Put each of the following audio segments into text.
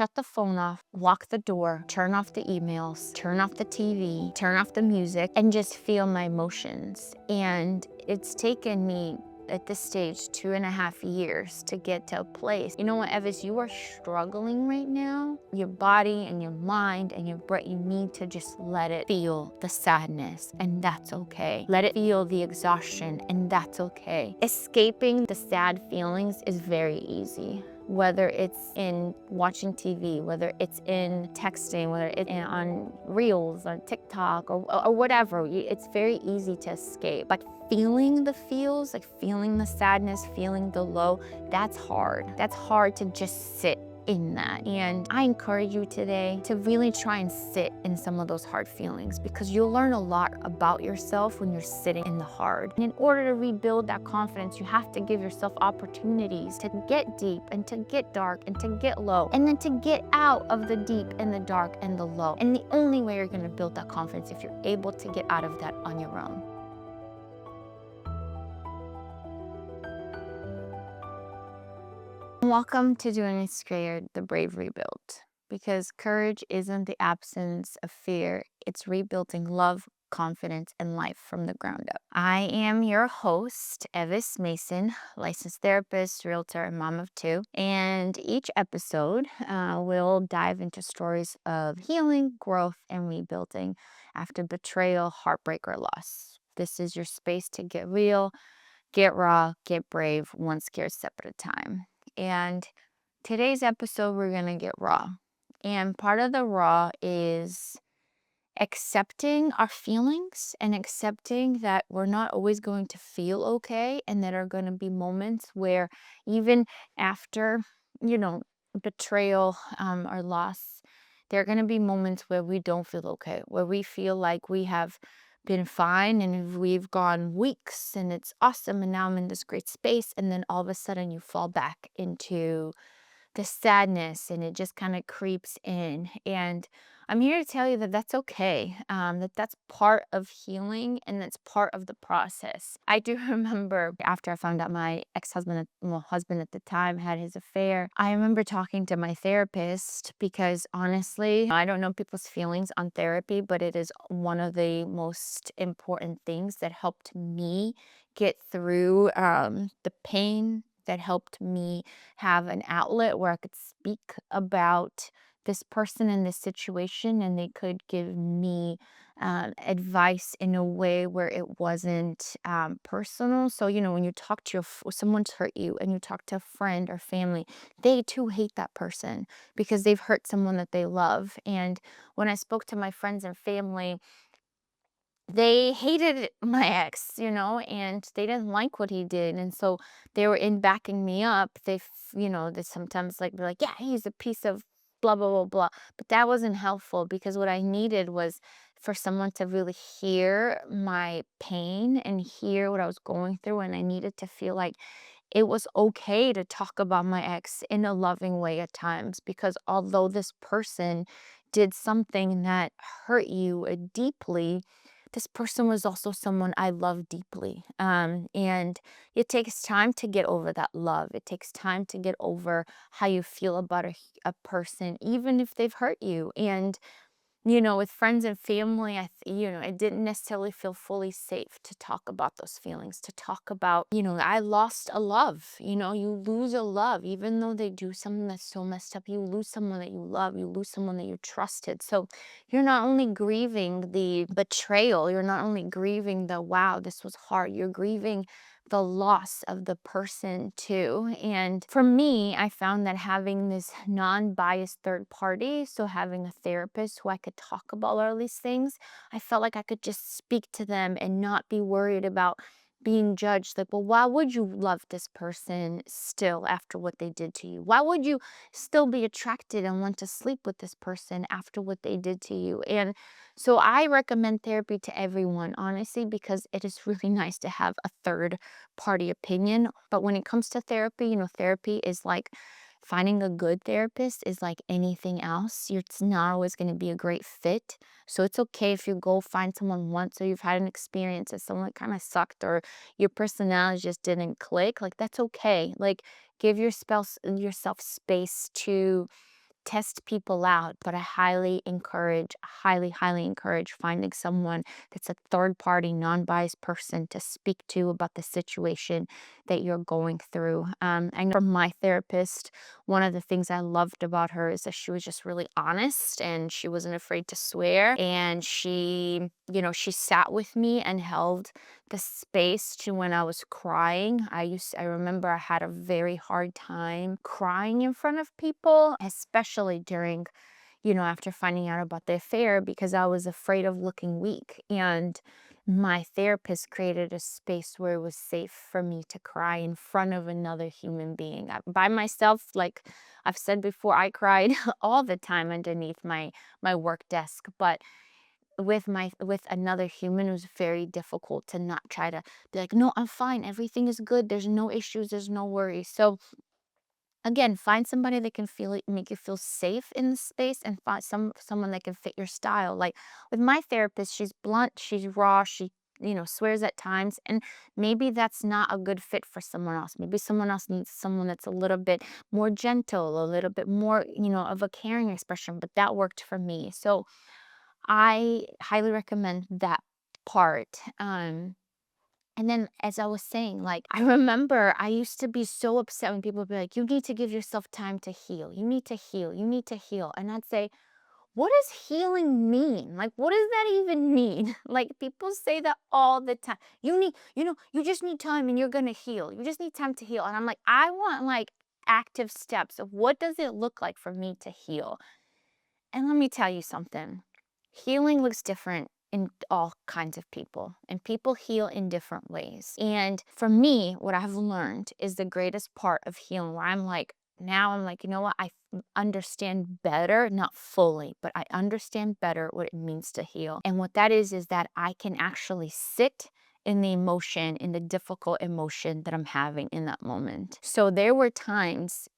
shut the phone off, lock the door, turn off the emails, turn off the TV, turn off the music, and just feel my emotions. And it's taken me at this stage 2.5 years to get to a place. You know what, Evis, you are struggling right now. Your body and your mind and your brain, you need to just let it feel the sadness, and that's okay. Let it feel the exhaustion, and that's okay. Escaping the sad feelings is very easy. Whether it's in watching TV, whether it's in texting, whether it's on Reels or TikTok or whatever, it's very easy to escape. But feeling the feels, like feeling the sadness, feeling the low, that's hard. That's hard to just sit in that. And I encourage you today to really try and sit in some of those hard feelings, because you'll learn a lot about yourself when you're sitting in the hard. And in order to rebuild that confidence, you have to give yourself opportunities to get deep and to get dark and to get low, and then to get out of the deep and the dark and the low. And the only way you're going to build that confidence if you're able to get out of that on your own. Welcome to Doing It Scared, the Brave Rebuild. Because courage isn't the absence of fear, it's rebuilding love, confidence, and life from the ground up. I am your host, Evis Mason, licensed therapist, realtor, and mom of two. And each episode will dive into stories of healing, growth, and rebuilding after betrayal, heartbreak, or loss. This is your space to get real, get raw, get brave, one scared step at a time. And today's episode, we're going to get raw. And part of the raw is accepting our feelings and accepting that we're not always going to feel okay, and that are going to be moments where even after, betrayal or loss, there are going to be moments where we don't feel okay, where we feel like we have been fine and we've gone weeks and it's awesome and now I'm in this great space, and then all of a sudden you fall back into the sadness and it just kind of creeps in. And I'm here to tell you that that's okay, that's part of healing and that's part of the process. I do remember after I found out my ex-husband, husband at the time, had his affair, I remember talking to my therapist, because honestly, I don't know people's feelings on therapy, but it is one of the most important things that helped me get through the pain, that helped me have an outlet where I could speak about this person in this situation, and they could give me advice in a way where it wasn't personal. So, when you talk to someone's hurt you and you talk to a friend or family, they too hate that person because they've hurt someone that they love. And when I spoke to my friends and family, they hated my ex, and they didn't like what he did. And so they were in backing me up. They sometimes be like, yeah, he's a piece of blah, blah, blah, blah. But that wasn't helpful, because what I needed was for someone to really hear my pain and hear what I was going through. And I needed to feel like it was okay to talk about my ex in a loving way at times, because although this person did something that hurt you deeply, this person was also someone I love deeply. And it takes time to get over that love. It takes time to get over how you feel about a person, even if they've hurt you. And with friends and family, I didn't necessarily feel fully safe to talk about those feelings, to talk about, I lost a love. You lose a love, even though they do something that's so messed up. You lose someone that you love, you lose someone that you trusted. So you're not only grieving the betrayal, you're not only grieving the, wow, this was hard, you're grieving the loss of the person too. And for me, I found that having this non-biased third party, so having a therapist who I could talk about all these things, I felt like I could just speak to them and not be worried about being judged. Like, well, why would you love this person still after what they did to you? Why would you still be attracted and want to sleep with this person after what they did to you? And so I recommend therapy to everyone, honestly, because it is really nice to have a third party opinion. But when it comes to therapy, therapy is like finding a good therapist is like anything else. It's not always going to be a great fit. So it's okay if you go find someone once, or you've had an experience with someone that kind of sucked, or your personality just didn't click. Like, that's okay. Like, give yourself space to test people out, but I highly encourage finding someone that's a third party, non biased person to speak to about the situation that you're going through. I know from my therapist, one of the things I loved about her is that she was just really honest and she wasn't afraid to swear. And she sat with me and held the space to when I was crying. I remember I had a very hard time crying in front of people, especially during, after finding out about the affair, because I was afraid of looking weak. And my therapist created a space where it was safe for me to cry in front of another human being. By myself, like I've said before, I cried all the time underneath my work desk, but with another human, it was very difficult to not try to be like, no, I'm fine, everything is good, there's no issues, there's no worries. So again, find somebody that can make you feel safe in the space, and find someone that can fit your style. Like with my therapist, she's blunt, she's raw, she swears at times, and maybe that's not a good fit for someone else. Maybe someone else needs someone that's a little bit more gentle, a little bit more, of a caring expression, but that worked for me. So I highly recommend that part. And then, as I was saying, like, I remember I used to be so upset when people would be like, you need to give yourself time to heal. You need to heal. You need to heal. And I'd say, what does healing mean? Like, what does that even mean? Like, people say that all the time. You just need time and you're going to heal. You just need time to heal. And I'm like, I want like active steps of what does it look like for me to heal? And let me tell you something. Healing looks different in all kinds of people, and people heal in different ways. And for me, what I've learned is the greatest part of healing, where now I'm like, you know what? Understand better, not fully, but I understand better what it means to heal. And what that is that I can actually sit in the emotion, in the difficult emotion that I'm having in that moment. So there were times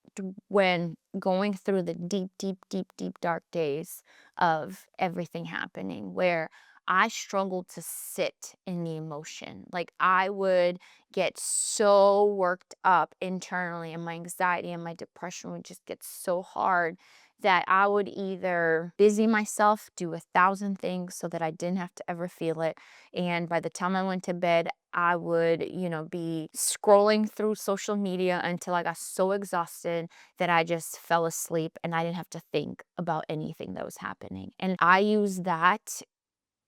when going through the deep, deep, deep, deep, dark days of everything happening, where I struggled to sit in the emotion. Like I would get so worked up internally, and my anxiety and my depression would just get so hard that I would either busy myself, do 1,000 things so that I didn't have to ever feel it. And by the time I went to bed, I would, be scrolling through social media until I got so exhausted that I just fell asleep and I didn't have to think about anything that was happening. And I use that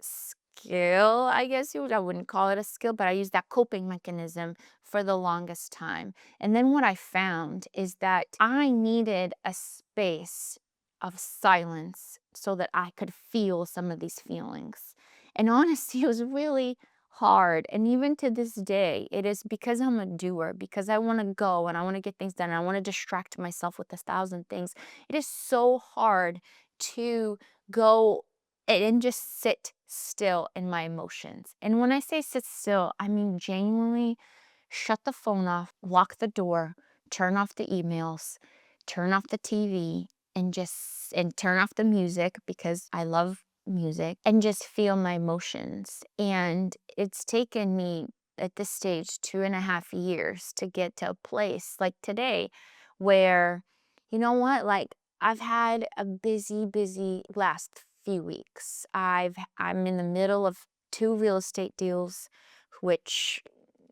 skill, I guess I wouldn't call it a skill, but I used that coping mechanism for the longest time. And then what I found is that I needed a space of silence so that I could feel some of these feelings. And honestly, it was really hard. And even to this day, it is because I'm a doer, because I want to go and I want to get things done, and I want to distract myself with 1,000 things. It is so hard to go and just sit still in my emotions. And when I say sit still, I mean genuinely shut the phone off, lock the door, turn off the emails, turn off the TV, and turn off the music because I love music, and just feel my emotions. And it's taken me at this stage 2.5 years to get to a place like today where, you know what, like I've had a busy, busy last few weeks. I'm in the middle of two real estate deals, which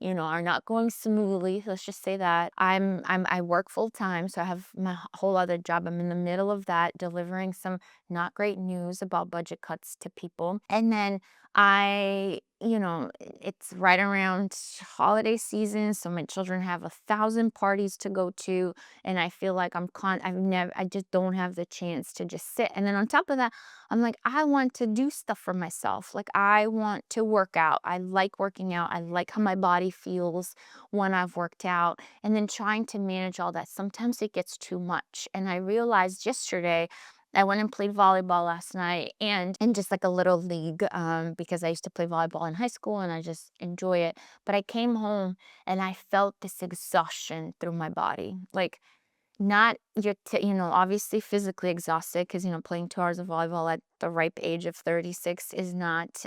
are not going smoothly. Let's just say that. I work full time, so I have my whole other job. I'm in the middle of that, delivering some not great news about budget cuts to people. And then it's right around holiday season, so my children have 1,000 parties to go to, and I feel like I just don't have the chance to just sit. And then on top of that, I'm like, I want to do stuff for myself. Like I want to work out. I like working out. I like how my body feels when I've worked out. And then trying to manage all that, sometimes it gets too much. And I realized yesterday, I went and played volleyball last night, and in just like a little league, because I used to play volleyball in high school and I just enjoy it. But I came home and I felt this exhaustion through my body. Like not obviously physically exhausted, because playing 2 hours of volleyball at the ripe age of 36 is not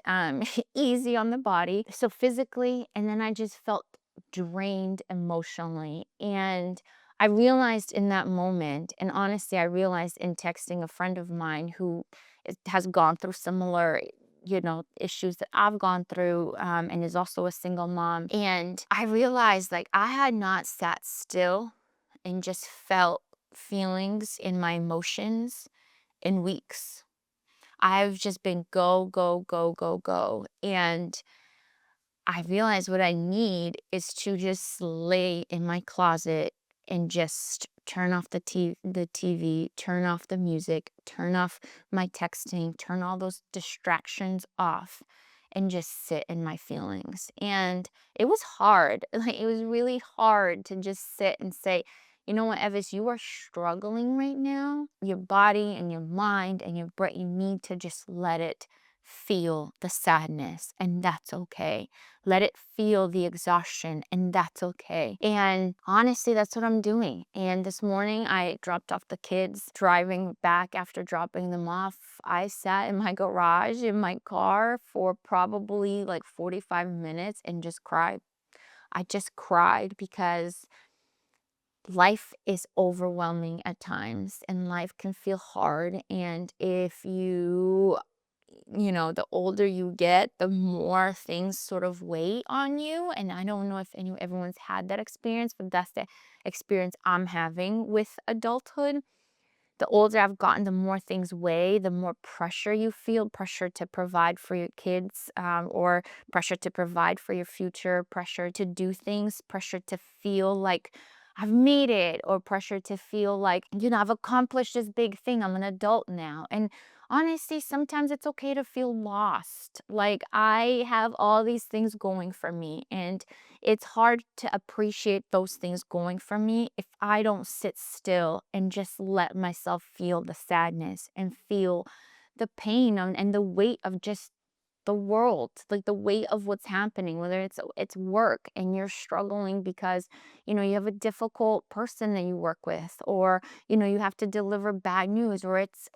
easy on the body. So physically, and then I just felt drained emotionally. And I I realized in that moment, and honestly, I realized in texting a friend of mine who has gone through similar, issues that I've gone through, and is also a single mom. And I realized like I had not sat still and just felt feelings in my emotions in weeks. I've just been go, go, go, go, go. And I realize what I need is to just lay in my closet and just turn off the TV, turn off the music, turn off my texting, turn all those distractions off and just sit in my feelings. And it was hard. Like it was really hard to just sit and say, you know what, Evis, you are struggling right now. Your body and your mind and your brain, you need to just let it feel the sadness, and that's okay. Let it feel the exhaustion, and that's okay. And honestly, that's what I'm doing. And this morning, I dropped off the kids. Driving back after dropping them off, I sat in my garage in my car for probably like 45 minutes and just cried. I just cried because life is overwhelming at times and life can feel hard. And if the older you get, the more things sort of weigh on you. And I don't know if everyone's had that experience, but that's the experience I'm having with adulthood. The older I've gotten, the more things weigh, the more pressure you feel, pressure to provide for your kids, or pressure to provide for your future, pressure to do things, pressure to feel like I've made it, or pressure to feel like, I've accomplished this big thing. I'm an adult now. And honestly, sometimes it's okay to feel lost. Like I have all these things going for me, and it's hard to appreciate those things going for me if I don't sit still and just let myself feel the sadness and feel the pain and the weight of just the world, like the weight of what's happening, whether it's work and you're struggling because, you have a difficult person that you work with, or, you have to deliver bad news, or it's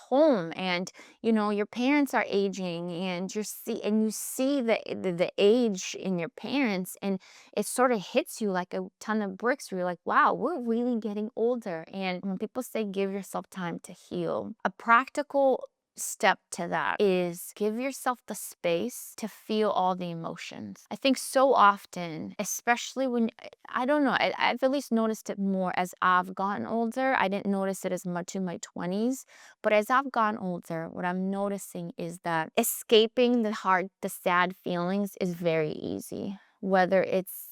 home and, your parents are aging and you see the age in your parents, and it sort of hits you like a ton of bricks where you're like, wow, we're really getting older. And when people say give yourself time to heal, a practical step to that is give yourself the space to feel all the emotions. I think so often, especially when, I don't know, I've at least noticed it more as I've gotten older. I didn't notice it as much in my 20s, but as I've gotten older, what I'm noticing is that escaping the sad feelings is very easy. Whether it's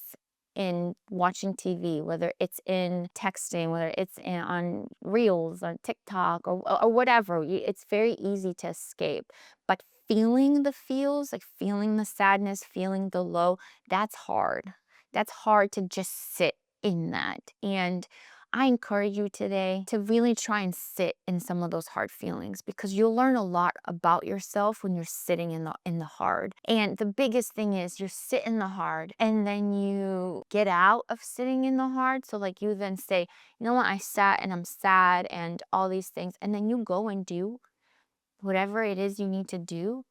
in watching TV, whether it's in texting, whether it's on Reels, on TikTok, or whatever. It's very easy to escape. But feeling the feels, like feeling the sadness, feeling the low, that's hard. That's hard to just sit in that. And I encourage you today to really try and sit in some of those hard feelings, because you'll learn a lot about yourself when you're sitting in the hard. And the biggest thing is you sit in the hard and then you get out of sitting in the hard. So like you then say, you know what, I sat and I'm sad and all these things. And then you go and do whatever it is you need to do,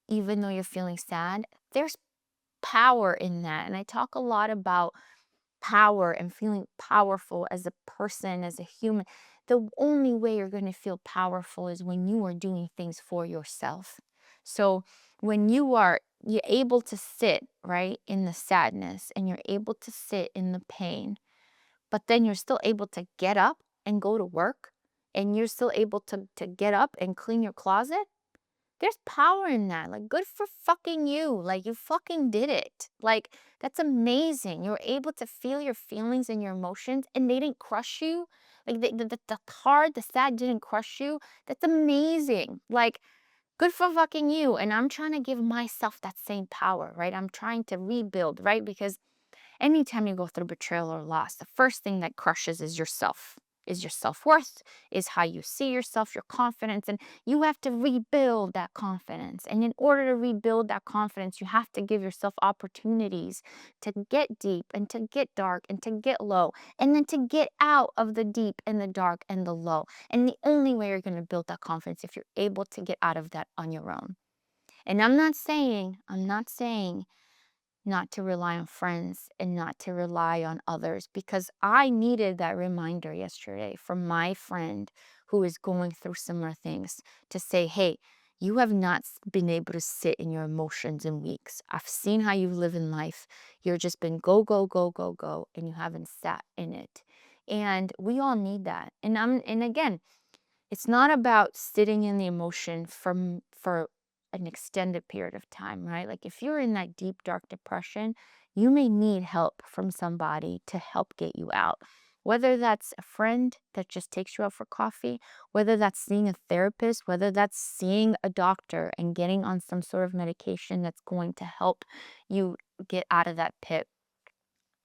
even though you're feeling sad. There's power in that. And I talk a lot about power and feeling powerful as a person, as a human. The only way you're going to feel powerful is when you are doing things for yourself. So when you're able to sit right in the sadness and you're able to sit in the pain, but then you're still able to get up and go to work, and you're still able to get up and clean your closet, there's power in that. Like, good for fucking you. Like, you fucking did it. Like, that's amazing. You were able to feel your feelings and your emotions, and they didn't crush you. Like, the hard, the sad didn't crush you. That's amazing. Like, good for fucking you. And I'm trying to give myself that same power, right? I'm trying to rebuild, right? Because anytime you go through betrayal or loss, the first thing that crushes is yourself, is your self-worth, is how you see yourself, your confidence, and you have to rebuild that confidence. And in order to rebuild that confidence, you have to give yourself opportunities to get deep and to get dark and to get low, and then to get out of the deep and the dark and the low. And the only way you're going to build that confidence if you're able to get out of that on your own. And I'm not saying not to rely on friends and not to rely on others, because I needed that reminder yesterday from my friend who is going through similar things to say, hey, you have not been able to sit in your emotions in weeks. I've seen how you live in life. You've just been go, go, go, go, go, and you haven't sat in it. And we all need that. And again, it's not about sitting in the emotion for an extended period of time, right? Like if you're in that deep, dark depression, you may need help from somebody to help get you out. Whether that's a friend that just takes you out for coffee, whether that's seeing a therapist, whether that's seeing a doctor and getting on some sort of medication that's going to help you get out of that pit.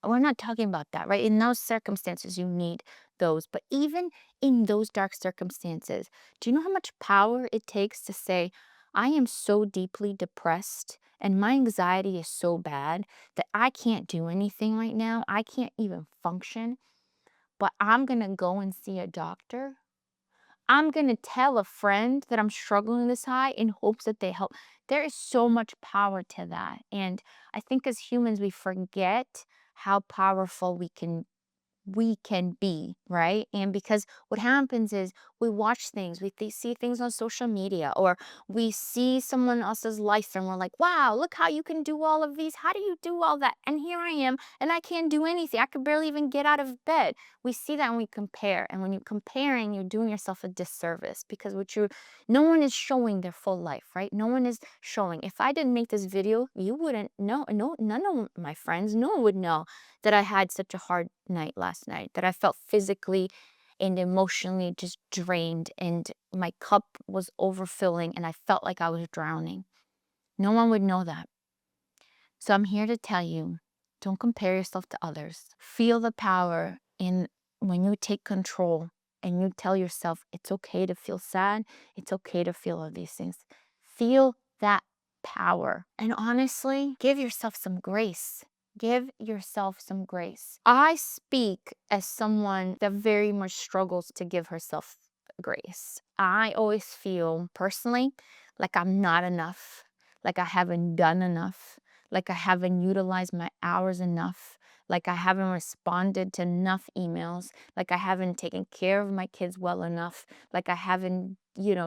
We're not talking about that, right? In those circumstances, you need those. But even in those dark circumstances, do you know how much power it takes to say, I am so deeply depressed and my anxiety is so bad that I can't do anything right now. I can't even function, but I'm going to go and see a doctor. I'm going to tell a friend that I'm struggling this high in hopes that they help. There is so much power to that. And I think as humans, we forget how powerful we can be, right? And because what happens is we watch things, see things on social media, or we see someone else's life and we're like, wow, look how you can do all of these. How do you do all that? And here I am, and I can't do anything. I could barely even get out of bed. We see that and we compare. And when you're comparing, you're doing yourself a disservice, because no one is showing their full life, right? No one is showing. If I didn't make this video, you wouldn't know. No, none of my friends, no one would know that I had such a hard night last night, that I felt physically and emotionally just drained, and my cup was overfilling and I felt like I was drowning. No one would know that. So I'm here to tell you, don't compare yourself to others. Feel the power in when you take control and you tell yourself it's okay to feel sad, it's okay to feel all these things. Feel that power. And honestly, give yourself some grace. Give yourself some grace. I speak as someone that very much struggles to give herself grace. I always feel personally like I'm not enough, like I haven't done enough, like I haven't utilized my hours enough, like I haven't responded to enough emails, like I haven't taken care of my kids well enough, like I haven't,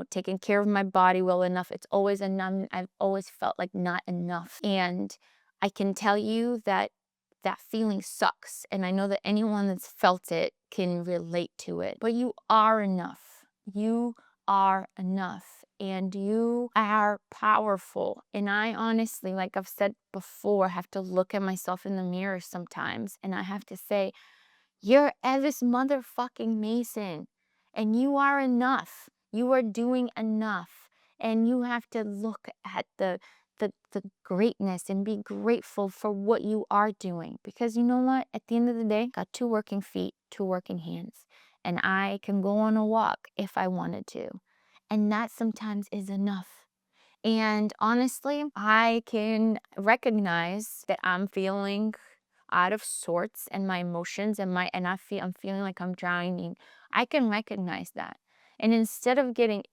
taken care of my body well enough. It's always enough. I've always felt like not enough. And I can tell you that that feeling sucks. And I know that anyone that's felt it can relate to it. But you are enough. You are enough, and you are powerful. And I honestly, like I've said before, have to look at myself in the mirror sometimes and I have to say, you're Elvis motherfucking Mason, and you are enough. You are doing enough, and you have to look at the greatness and be grateful for what you are doing, because you know what? At the end of the day, got two working feet, two working hands, and I can go on a walk if I wanted to, and that sometimes is enough. And honestly, I can recognize that I'm feeling out of sorts and my emotions and I'm feeling like I'm drowning. I can recognize that. And instead of getting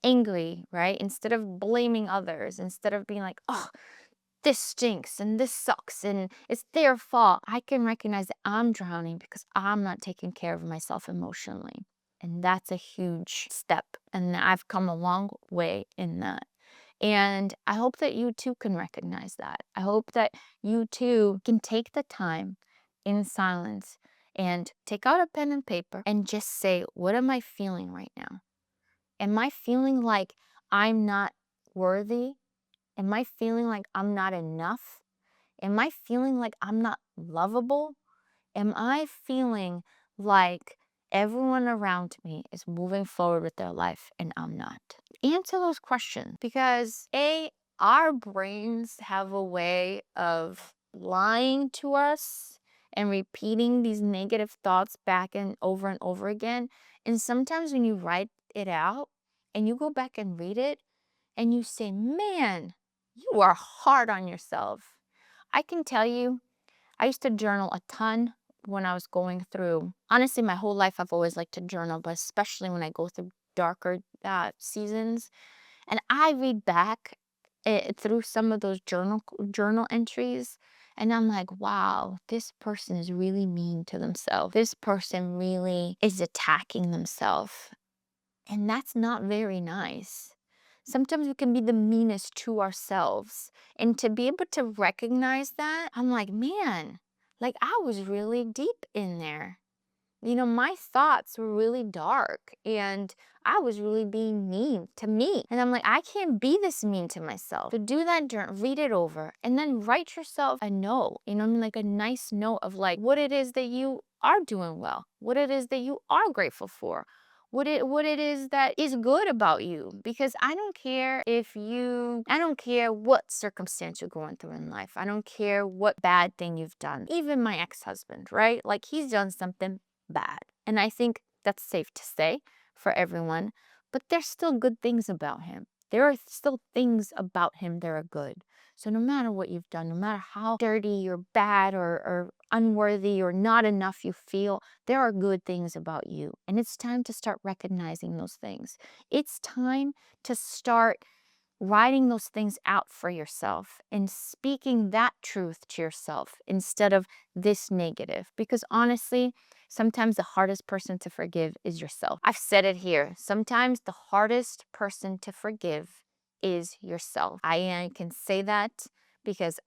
angry, right? Instead of blaming others, instead of being like, oh, this stinks and this sucks and it's their fault, I can recognize that I'm drowning because I'm not taking care of myself emotionally. And that's a huge step. And I've come a long way in that. And I hope that you too can recognize that. I hope that you too can take the time in silence and take out a pen and paper and just say, what am I feeling right now? Am I feeling like I'm not worthy? Am I feeling like I'm not enough? Am I feeling like I'm not lovable? Am I feeling like everyone around me is moving forward with their life and I'm not? Answer those questions, because our brains have a way of lying to us and repeating these negative thoughts back and over again. And sometimes when you write it out and you go back and read it and you say, man, you are hard on yourself. I can tell you, I used to journal a ton when I was going through. Honestly, my whole life I've always liked to journal, but especially when I go through darker seasons. And I read back through some of those journal entries, And I'm like, wow, this person is really mean to themselves. This person really is attacking themselves. And that's not very nice. Sometimes we can be the meanest to ourselves. And to be able to recognize that, I'm like, man, like I was really deep in there. My thoughts were really dark and I was really being mean to me. And I'm like, I can't be this mean to myself. So do that, read it over, and then write yourself a note, like a nice note of like what it is that you are doing well, what it is that you are grateful for, what it is that is good about you. Because I don't care what circumstance you're going through in life. I don't care what bad thing you've done. Even my ex-husband, right? Like he's done something bad. And I think that's safe to say for everyone, but there's still good things about him. There are still things about him that are good. So no matter what you've done, no matter how dirty or bad or unworthy or not enough you feel, there are good things about you. And it's time to start recognizing those things. It's time to start writing those things out for yourself and speaking that truth to yourself instead of this negative. Because honestly, sometimes the hardest person to forgive is yourself. I've said it here. Sometimes the hardest person to forgive is yourself. I can say that because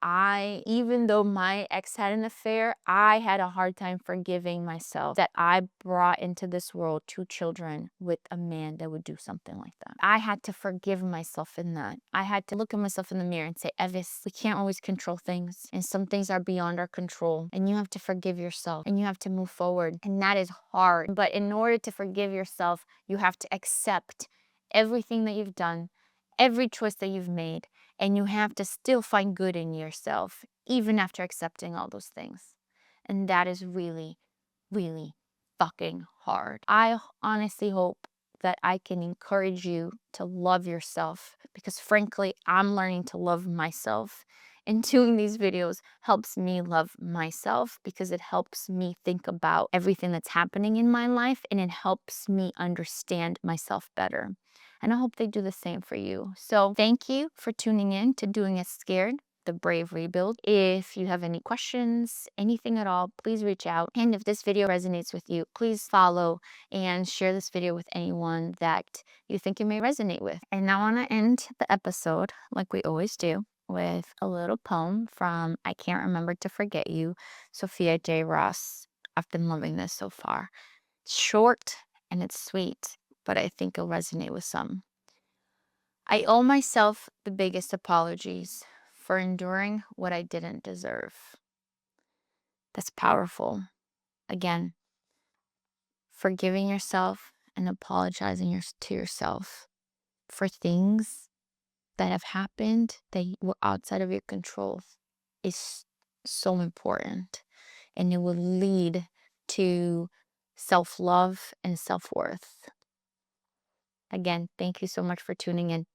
even though my ex had an affair, I had a hard time forgiving myself that I brought into this world 2 children with a man that would do something like that. I had to forgive myself in that. I had to look at myself in the mirror and say, Evis, we can't always control things, and some things are beyond our control, and you have to forgive yourself, and you have to move forward, and that is hard. But in order to forgive yourself, you have to accept everything that you've done, every choice that you've made, and you have to still find good in yourself, even after accepting all those things. And that is really, really fucking hard. I honestly hope that I can encourage you to love yourself, because frankly, I'm learning to love myself. And doing these videos helps me love myself because it helps me think about everything that's happening in my life, and it helps me understand myself better. And I hope they do the same for you. So thank you for tuning in to Doing It Scared, the Brave Rebuild. If you have any questions, anything at all, please reach out. And if this video resonates with you, please follow and share this video with anyone that you think it may resonate with. And I want to end the episode, like we always do, with a little poem from I Can't Remember to Forget You, Sophia J. Ross. I've been loving this so far. It's short and it's sweet, but I think it'll resonate with some. I owe myself the biggest apologies for enduring what I didn't deserve. That's powerful. Again, forgiving yourself and apologizing to yourself for things that have happened that were outside of your control is so important. And it will lead to self-love and self-worth. Again, thank you so much for tuning in.